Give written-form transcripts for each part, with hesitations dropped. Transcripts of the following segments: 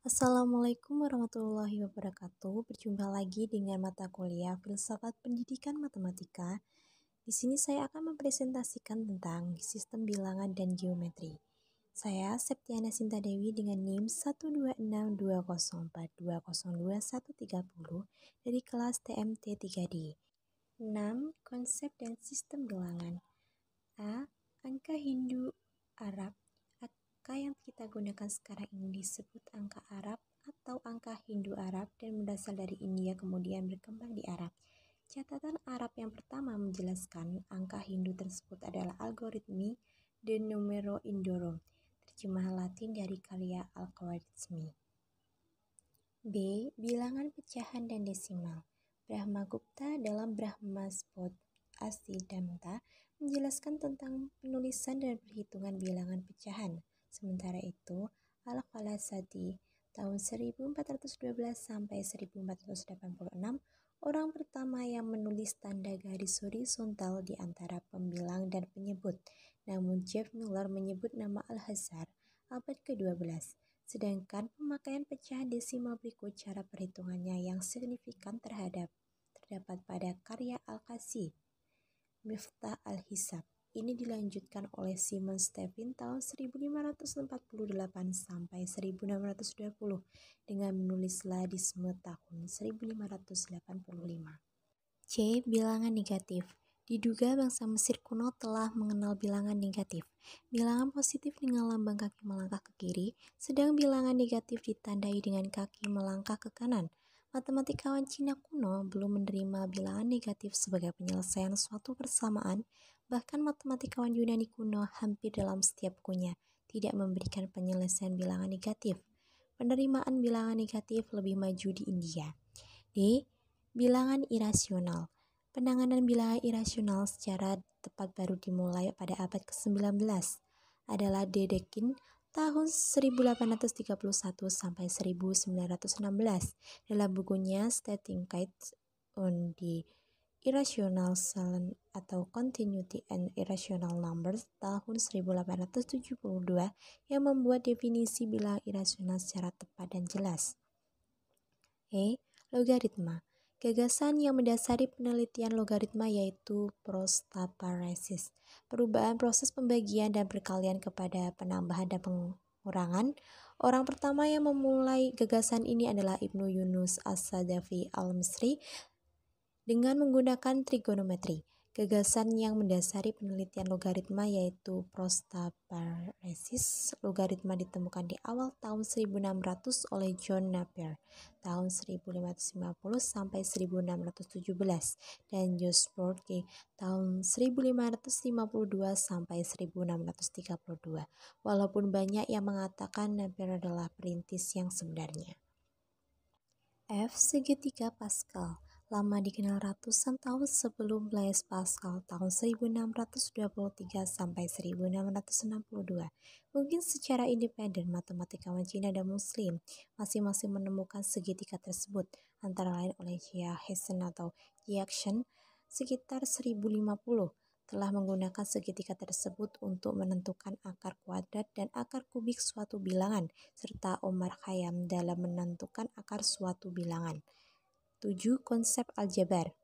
Assalamualaikum warahmatullahi wabarakatuh. Berjumpa lagi dengan mata kuliah Filsafat Pendidikan Matematika. Di sini saya akan mempresentasikan tentang sistem bilangan dan geometri. Saya Septiana Sinta Dewi dengan NIM 1262042022130 dari kelas TMT 3D. 6. Konsep dan sistem bilangan. A. Angka Hindu-Arab. Angka yang kita gunakan sekarang ini disebut angka Arab atau angka Hindu-Arab dan berasal dari India kemudian berkembang di Arab. Catatan Arab yang pertama menjelaskan angka Hindu tersebut adalah algoritmi de numero indorum, terjemahan Latin dari karya Al-Khwarizmi. B. Bilangan pecahan dan desimal. Brahmagupta dalam Brahmaspot Asidamta menjelaskan tentang penulisan dan perhitungan bilangan pecahan. Sementara itu, Al-Falasadi tahun 1412 sampai 1486 orang pertama yang menulis tanda garis horizontal di antara pembilang dan penyebut. Namun Jeff Miller menyebut nama Al-Hazar abad ke-12. Sedangkan pemakaian pecahan desimal berikut cara perhitungannya yang signifikan terdapat pada karya Al-Qasi, Miftah al-Hisab. Ini dilanjutkan oleh Simon Stevin tahun 1548 sampai 1620 dengan menulis ladisme tahun 1585. C. Bilangan negatif. Diduga bangsa Mesir kuno telah mengenal bilangan negatif. Bilangan positif dengan lambang kaki melangkah ke kiri, sedang bilangan negatif ditandai dengan kaki melangkah ke kanan. Matematikawan Cina kuno belum menerima bilangan negatif sebagai penyelesaian suatu persamaan, bahkan matematikawan Yunani kuno hampir dalam setiap bukunya tidak memberikan penyelesaian bilangan negatif. Penerimaan bilangan negatif lebih maju di India. D. Bilangan irasional. Penanganan bilangan irasional secara tepat baru dimulai pada abad ke-19 adalah Dedekind tahun 1831 sampai 1916 dalam bukunya Stating Guides on the Irrational Science atau Continuity and Irrational Numbers tahun 1872 yang membuat definisi bilangan irasional secara tepat dan jelas. Logaritma. Gagasan yang mendasari penelitian logaritma yaitu prostaparesis, perubahan proses pembagian dan perkalian kepada penambahan dan pengurangan. Orang pertama yang memulai gagasan ini adalah Ibnu Yunus As-Sadafi al-Misri dengan menggunakan trigonometri. Gagasan yang mendasari penelitian logaritma yaitu prostaparesis. Logaritma ditemukan di awal tahun 1600 oleh John Napier tahun 1550 sampai 1617 dan Jules Forge tahun 1552 sampai 1632. Walaupun banyak yang mengatakan Napier adalah perintis yang sebenarnya. F. Segitiga Pascal. Lama dikenal ratusan tahun sebelum Blaise Pascal tahun 1623 sampai 1662. Mungkin secara independen matematikawan Cina dan Muslim masing-masing menemukan segitiga tersebut, antara lain oleh Jia Hessen atau Jiaxin sekitar 1050 telah menggunakan segitiga tersebut untuk menentukan akar kuadrat dan akar kubik suatu bilangan, serta Omar Khayyam dalam menentukan akar suatu bilangan. 7. Konsep aljabar.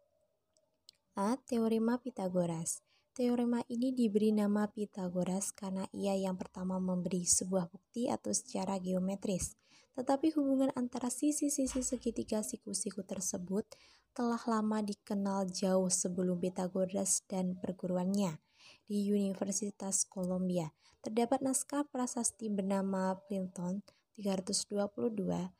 A. Teorema Pitagoras. Teorema ini diberi nama Pitagoras karena ia yang pertama memberi sebuah bukti atau secara geometris. Tetapi hubungan antara sisi-sisi segitiga siku-siku tersebut telah lama dikenal jauh sebelum Pitagoras dan perguruannya. Di Universitas Columbia terdapat naskah prasasti bernama Plinton 322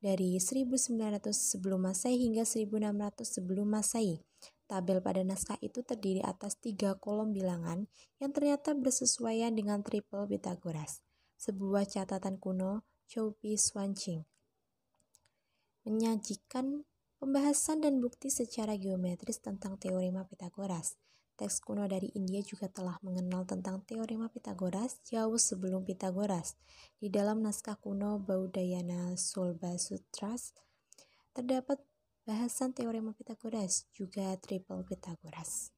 dari 1900 sebelum Masehi hingga 1600 sebelum Masehi. Tabel pada naskah itu terdiri atas 3 kolom bilangan yang ternyata bersesuaian dengan triple Pitagoras. Sebuah catatan kuno, Choupi Swanching, menyajikan pembahasan dan bukti secara geometris tentang teorema Pitagoras. Teks kuno dari India juga telah mengenal tentang teorema Pitagoras jauh sebelum Pitagoras. Di dalam naskah kuno Baudayana Sulba Sutras terdapat bahasan teorema Pitagoras, juga triple Pitagoras.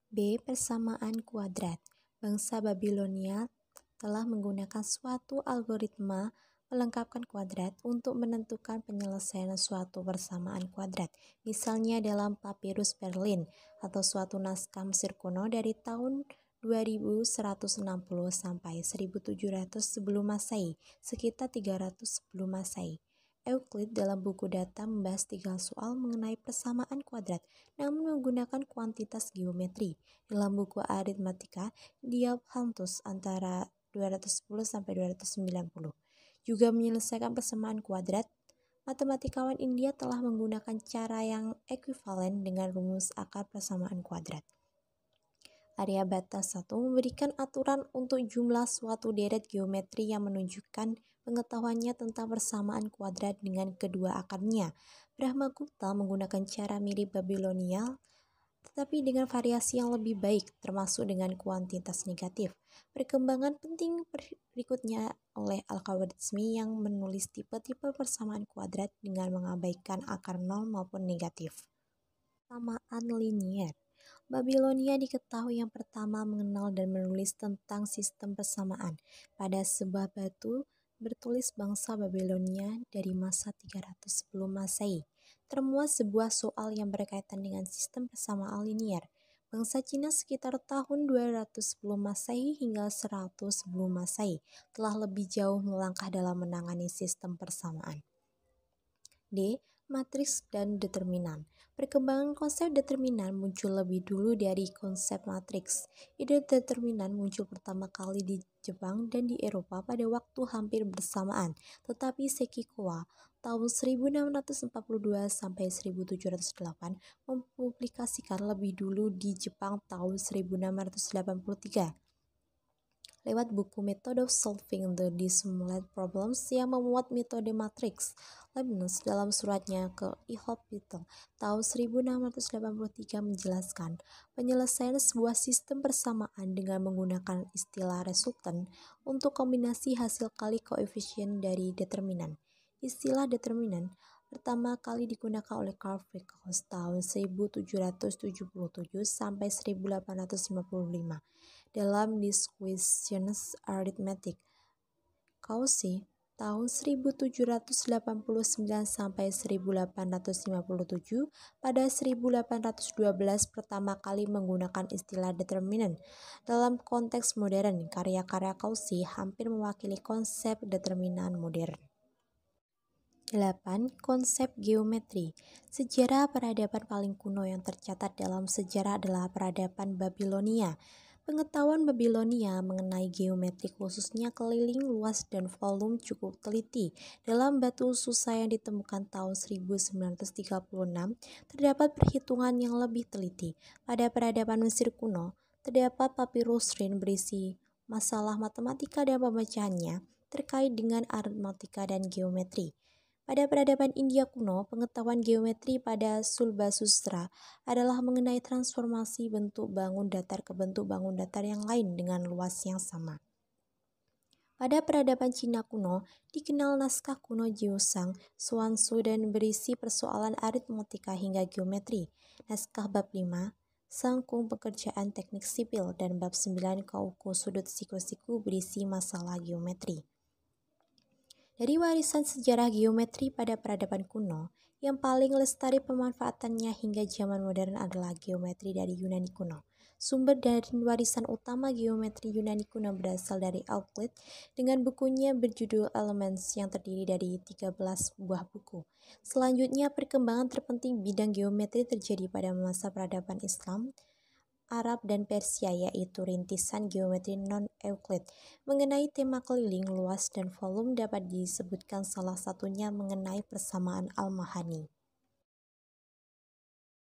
B. Persamaan kuadrat. Bangsa Babilonia telah menggunakan suatu algoritma melengkapkan kuadrat untuk menentukan penyelesaian suatu persamaan kuadrat, misalnya dalam Papirus Berlin atau suatu naskah Mesir kuno dari tahun 2160 sampai 1700 sebelum Masehi, sekitar 300 sebelum Masehi. Euclid dalam buku Data membahas 3 soal mengenai persamaan kuadrat, namun menggunakan kuantitas geometri. Dalam buku Arithmetica, Diophantus antara 210 sampai 290 juga menyelesaikan persamaan kuadrat. Matematikawan India telah menggunakan cara yang ekuivalen dengan rumus akar persamaan kuadrat. Aryabhata I memberikan aturan untuk jumlah suatu deret geometri yang menunjukkan pengetahuannya tentang persamaan kuadrat dengan kedua akarnya. Brahmagupta menggunakan cara mirip Babilonia, tetapi dengan variasi yang lebih baik, termasuk dengan kuantitas negatif. Perkembangan penting berikutnya oleh algoritmi yang menulis tipe-tipe persamaan kuadrat dengan mengabaikan akar nol maupun negatif. Persamaan linier. Babilonia diketahui yang pertama mengenal dan menulis tentang sistem persamaan. Pada sebuah batu bertulis bangsa Babilonia dari masa 300 sebelum Masehi. Termuat sebuah soal yang berkaitan dengan sistem persamaan linier. Bangsa Cina sekitar tahun 200 sebelum Masehi hingga 100 sebelum Masehi telah lebih jauh melangkah dalam menangani sistem persamaan. D. Matriks dan determinan. Perkembangan konsep determinan muncul lebih dulu dari konsep matriks. Ide determinan muncul pertama kali di Jepang dan di Eropa pada waktu hampir bersamaan, tetapi Sekikowa tahun 1642 sampai 1708 mempublikasikan lebih dulu di Jepang tahun 1683 lewat buku Method of Solving the Dissimulate Problems yang memuat metode matriks. Leibniz dalam suratnya ke Ihopitl tahun 1683 menjelaskan penyelesaian sebuah sistem persamaan dengan menggunakan istilah resultant untuk kombinasi hasil kali koefisien dari determinan. Istilah determinan pertama kali digunakan oleh Carl Friedhaus tahun 1777 sampai 1855 dalam Disquisitiones Arithmetic. Cauchy tahun 1789 sampai 1857 pada 1812 pertama kali menggunakan istilah determinan. Dalam konteks modern, karya-karya Cauchy hampir mewakili konsep determinan modern. 8. Konsep geometri. Sejarah peradaban paling kuno yang tercatat dalam sejarah adalah peradaban Babilonia. Pengetahuan Babilonia mengenai geometri khususnya keliling, luas, dan volume cukup teliti. Dalam batu Susa yang ditemukan tahun 1936, terdapat perhitungan yang lebih teliti. Pada peradaban Mesir kuno, terdapat papirus Rin berisi masalah matematika dan pemecahannya terkait dengan aritmatika dan geometri. Pada peradaban India kuno, pengetahuan geometri pada Sulbasustra adalah mengenai transformasi bentuk bangun datar ke bentuk bangun datar yang lain dengan luas yang sama. Pada peradaban Cina kuno, dikenal naskah kuno Jiusang, Suansu dan berisi persoalan aritmatika hingga geometri. Naskah bab 5, Sangkung Pekerjaan Teknik Sipil, dan bab 9 Kauku Sudut Siku-siku berisi masalah geometri. Dari warisan sejarah geometri pada peradaban kuno, yang paling lestari pemanfaatannya hingga zaman modern adalah geometri dari Yunani kuno. Sumber dari warisan utama geometri Yunani kuno berasal dari Euclid dengan bukunya berjudul Elements yang terdiri dari 13 buah buku. Selanjutnya, perkembangan terpenting bidang geometri terjadi pada masa peradaban Islam, Arab, dan Persia, yaitu rintisan geometri non-Euclid. Mengenai tema keliling, luas, dan volume dapat disebutkan salah satunya mengenai persamaan Al-Mahani.